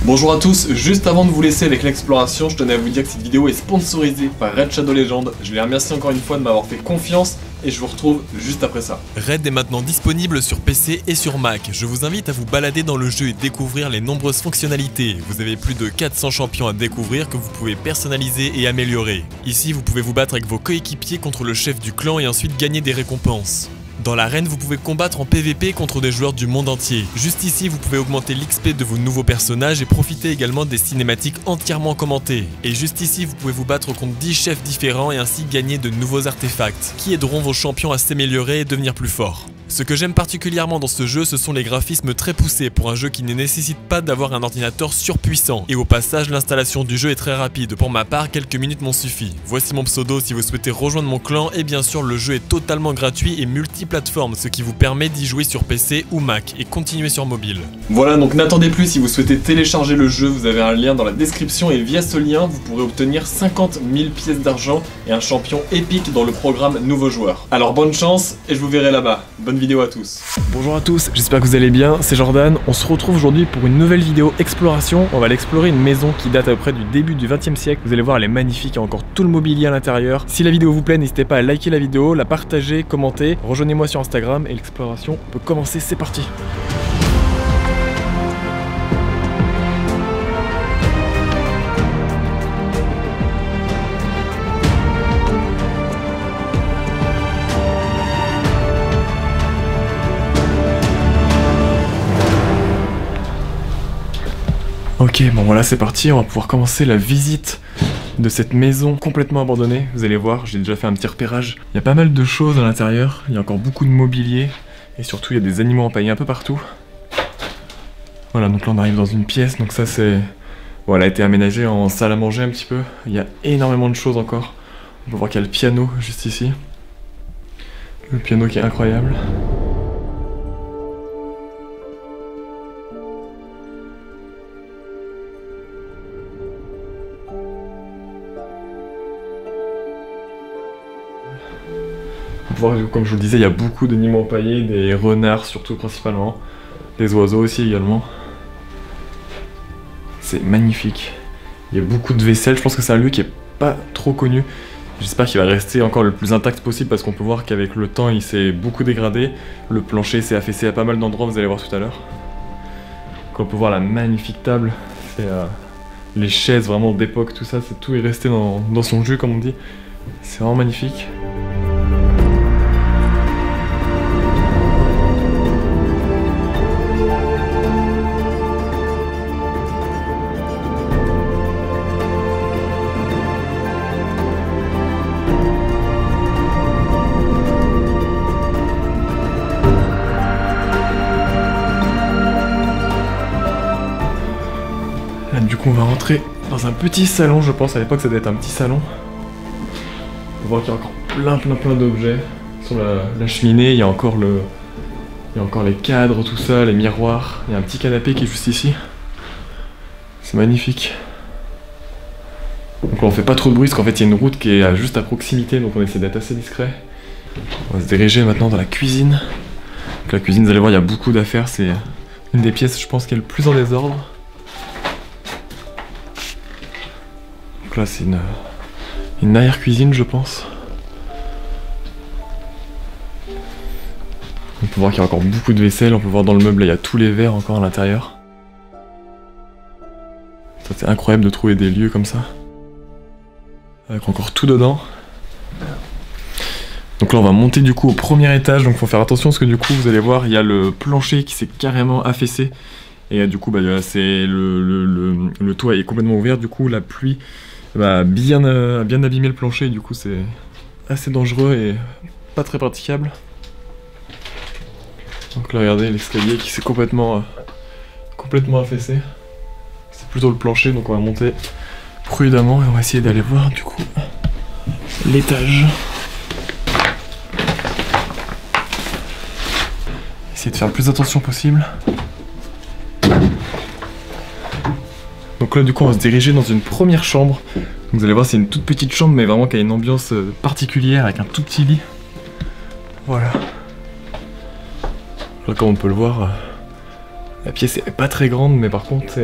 Bonjour à tous, juste avant de vous laisser avec l'exploration, je tenais à vous dire que cette vidéo est sponsorisée par Raid Shadow Legends. Je les remercie encore une fois de m'avoir fait confiance et je vous retrouve juste après ça. Raid est maintenant disponible sur PC et sur Mac. Je vous invite à vous balader dans le jeu et découvrir les nombreuses fonctionnalités. Vous avez plus de 400 champions à découvrir que vous pouvez personnaliser et améliorer. Ici, vous pouvez vous battre avec vos coéquipiers contre le chef du clan et ensuite gagner des récompenses. Dans l'arène, vous pouvez combattre en PVP contre des joueurs du monde entier. Juste ici, vous pouvez augmenter l'XP de vos nouveaux personnages et profiter également des cinématiques entièrement commentées. Et juste ici, vous pouvez vous battre contre 10 chefs différents et ainsi gagner de nouveaux artefacts, qui aideront vos champions à s'améliorer et devenir plus forts. Ce que j'aime particulièrement dans ce jeu, ce sont les graphismes très poussés pour un jeu qui ne nécessite pas d'avoir un ordinateur surpuissant. Et au passage, l'installation du jeu est très rapide. Pour ma part, quelques minutes m'ont suffi. Voici mon pseudo si vous souhaitez rejoindre mon clan. Et bien sûr, le jeu est totalement gratuit et multiplateforme, ce qui vous permet d'y jouer sur PC ou Mac et continuer sur mobile. Voilà, donc n'attendez plus, si vous souhaitez télécharger le jeu, vous avez un lien dans la description et via ce lien, vous pourrez obtenir 50 000 pièces d'argent et un champion épique dans le programme Nouveaux Joueurs. Alors bonne chance et je vous verrai là-bas. Bonne vidéo à tous. Bonjour à tous, j'espère que vous allez bien, c'est Jordan. On se retrouve aujourd'hui pour une nouvelle vidéo exploration. On va aller explorer une maison qui date à peu près du début du XXe siècle. Vous allez voir, elle est magnifique, il y a encore tout le mobilier à l'intérieur. Si la vidéo vous plaît, n'hésitez pas à liker la vidéo, la partager, commenter. Rejoignez-moi sur Instagram et l'exploration peut commencer, c'est parti. Ok, bon voilà, c'est parti, on va pouvoir commencer la visite de cette maison complètement abandonnée. Vous allez voir, j'ai déjà fait un petit repérage. Il y a pas mal de choses à l'intérieur, il y a encore beaucoup de mobilier et surtout il y a des animaux empaillés un peu partout. Voilà, donc là on arrive dans une pièce, donc ça c'est... Bon, elle a été aménagée en salle à manger un petit peu. Il y a énormément de choses encore. On peut voir qu'il y a le piano juste ici. Le piano qui est incroyable. Comme je vous le disais, il y a beaucoup d'animaux empaillés, des renards surtout principalement, des oiseaux aussi également. C'est magnifique. Il y a beaucoup de vaisselle, je pense que c'est un lieu qui est pas trop connu. J'espère qu'il va rester encore le plus intact possible parce qu'on peut voir qu'avec le temps il s'est beaucoup dégradé. Le plancher s'est affaissé à pas mal d'endroits, vous allez voir tout à l'heure. On peut voir la magnifique table, les chaises vraiment d'époque, tout ça, tout est resté dans son jus comme on dit. C'est vraiment magnifique. Du coup on va rentrer dans un petit salon, je pense, à l'époque ça devait être un petit salon. On peut voir qu'il y a encore plein d'objets. Sur la cheminée, il y a encore les cadres, tout ça, les miroirs. Il y a un petit canapé qui est juste ici. C'est magnifique. Donc là, on fait pas trop de bruit parce qu'en fait il y a une route qui est juste à proximité, donc on essaie d'être assez discret. On va se diriger maintenant dans la cuisine. Donc la cuisine, vous allez voir, il y a beaucoup d'affaires, c'est une des pièces je pense qui est le plus en désordre. Là c'est une arrière-cuisine je pense. On peut voir qu'il y a encore beaucoup de vaisselle, on peut voir dans le meuble, là, il y a tous les verres encore à l'intérieur. C'est incroyable de trouver des lieux comme ça. Avec encore tout dedans. Donc là on va monter du coup au premier étage, donc faut faire attention parce que du coup vous allez voir il y a le plancher qui s'est carrément affaissé. Et du coup c'est le toit est complètement ouvert, du coup la pluie bien abîmer le plancher, du coup c'est assez dangereux et pas très praticable. Donc là regardez l'escalier qui s'est complètement affaissé. C'est plutôt le plancher, donc on va monter prudemment et on va essayer d'aller voir du coup l'étage. Essayer de faire le plus attention possible. Donc là du coup on va se diriger dans une première chambre. Donc, vous allez voir c'est une toute petite chambre mais vraiment qui a une ambiance particulière avec un tout petit lit. Voilà. Là comme on peut le voir, la pièce est pas très grande mais par contre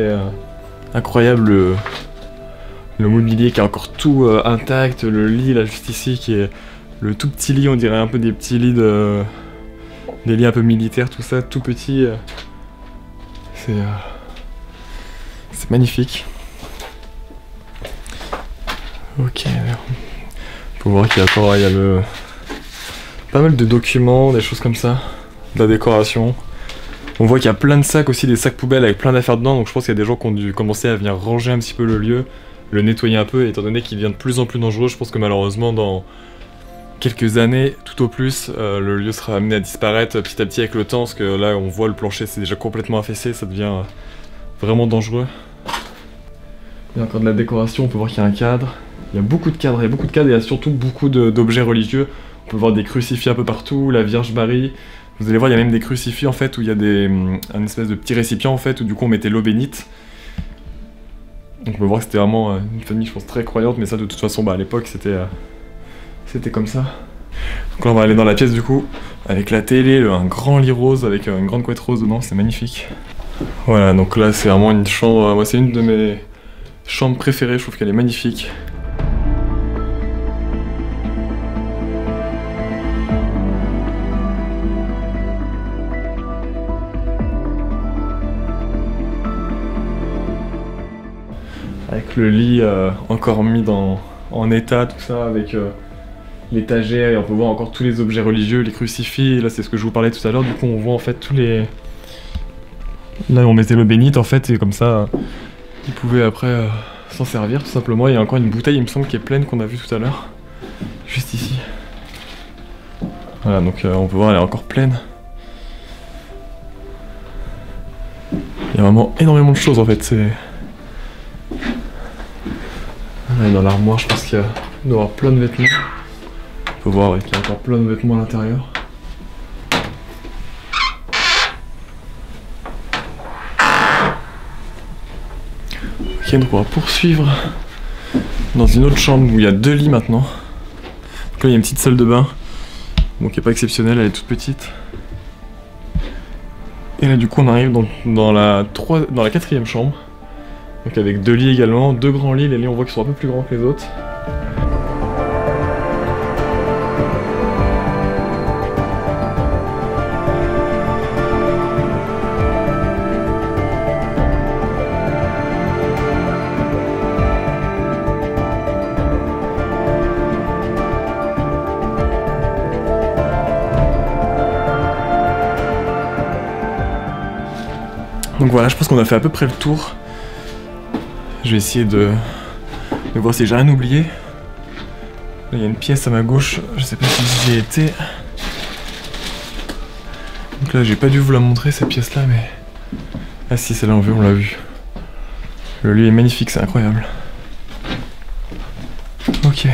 incroyable le mobilier qui est encore tout intact, le lit là juste ici qui est le tout petit lit, on dirait un peu des petits lits des lits un peu militaires, tout ça, tout petit. C'est magnifique. Ok, faut voir qu'il y a encore pas mal de documents, des choses comme ça, de la décoration. On voit qu'il y a plein de sacs aussi, des sacs poubelles avec plein d'affaires dedans, donc je pense qu'il y a des gens qui ont dû commencer à venir ranger un petit peu le lieu, le nettoyer un peu, et étant donné qu'il devient de plus en plus dangereux, je pense que malheureusement dans quelques années, tout au plus, le lieu sera amené à disparaître petit à petit avec le temps, parce que là on voit le plancher c'est déjà complètement affaissé, ça devient vraiment dangereux. Il y a encore de la décoration, on peut voir qu'il y a un cadre, il y a beaucoup de cadres, et il y a surtout beaucoup d'objets religieux. On peut voir des crucifix un peu partout, la Vierge Marie. Vous allez voir, il y a même des crucifix en fait où il y a un espèce de petit récipient en fait où du coup on mettait l'eau bénite. Donc on peut voir que c'était vraiment une famille, je pense, très croyante, mais ça de toute façon à l'époque c'était comme ça. Donc là on va aller dans la pièce du coup, avec la télé, un grand lit rose avec une grande couette rose dedans, c'est magnifique. Voilà, donc là c'est vraiment une chambre, moi c'est une de mes chambres préférées, je trouve qu'elle est magnifique. Avec le lit encore mis en état, tout ça, avec l'étagère, et on peut voir encore tous les objets religieux, les crucifix, là c'est ce que je vous parlais tout à l'heure, du coup on voit en fait tous les... Là on mettait l'eau bénite en fait, et comme ça, ils pouvaient après s'en servir tout simplement. Il y a encore une bouteille, il me semble, qui est pleine, qu'on a vue tout à l'heure, juste ici. Voilà, donc on peut voir, elle est encore pleine. Il y a vraiment énormément de choses en fait, c'est... Là, dans l'armoire, je pense qu'il doit y avoir plein de vêtements. On peut voir qu'il y a encore plein de vêtements à l'intérieur. Ok, donc on va poursuivre dans une autre chambre où il y a 2 lits maintenant. Donc là, il y a une petite salle de bain, bon, qui n'est pas exceptionnelle, elle est toute petite. Et là, du coup, on arrive dans la 4e chambre. Donc avec 2 lits également, 2 grands lits, les lits on voit qu'ils sont un peu plus grands que les autres. Donc voilà, je pense qu'on a fait à peu près le tour. Je vais essayer de voir si j'ai rien oublié. Là, il y a une pièce à ma gauche, je sais pas si j'y ai été. Donc là, j'ai pas dû vous la montrer cette pièce là, mais... Ah si, celle-là on l'a vu. Le lieu est magnifique, c'est incroyable. Ok.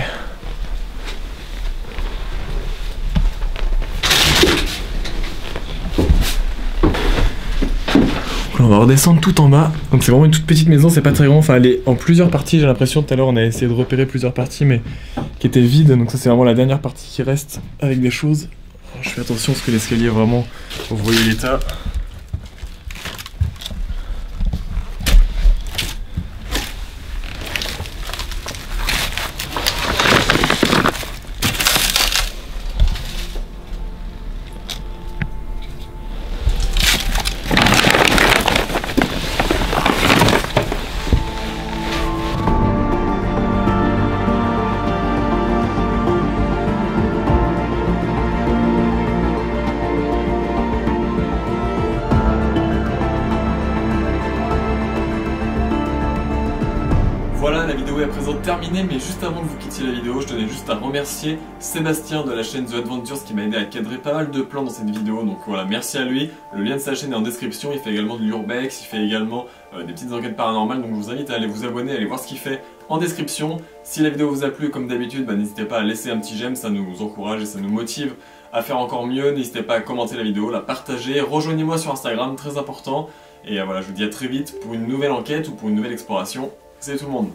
On va redescendre tout en bas, donc c'est vraiment une toute petite maison, c'est pas très grand, enfin elle est en plusieurs parties, j'ai l'impression. Tout à l'heure on a essayé de repérer plusieurs parties mais qui étaient vides, donc ça c'est vraiment la dernière partie qui reste avec des choses. Alors, je fais attention parce que l'escalier vraiment, vous voyez l'état. Voilà, la vidéo est à présent terminée, mais juste avant de vous quitter la vidéo, je tenais juste à remercier Sébastien de la chaîne The Adventures qui m'a aidé à cadrer pas mal de plans dans cette vidéo, donc voilà, merci à lui. Le lien de sa chaîne est en description, il fait également de l'urbex, il fait également des petites enquêtes paranormales, donc je vous invite à aller vous abonner, à aller voir ce qu'il fait en description. Si la vidéo vous a plu, comme d'habitude, n'hésitez pas à laisser un petit j'aime, ça nous encourage et ça nous motive à faire encore mieux. N'hésitez pas à commenter la vidéo, la partager, rejoignez-moi sur Instagram, très important. Et voilà, je vous dis à très vite pour une nouvelle enquête ou pour une nouvelle exploration. Salut tout le monde!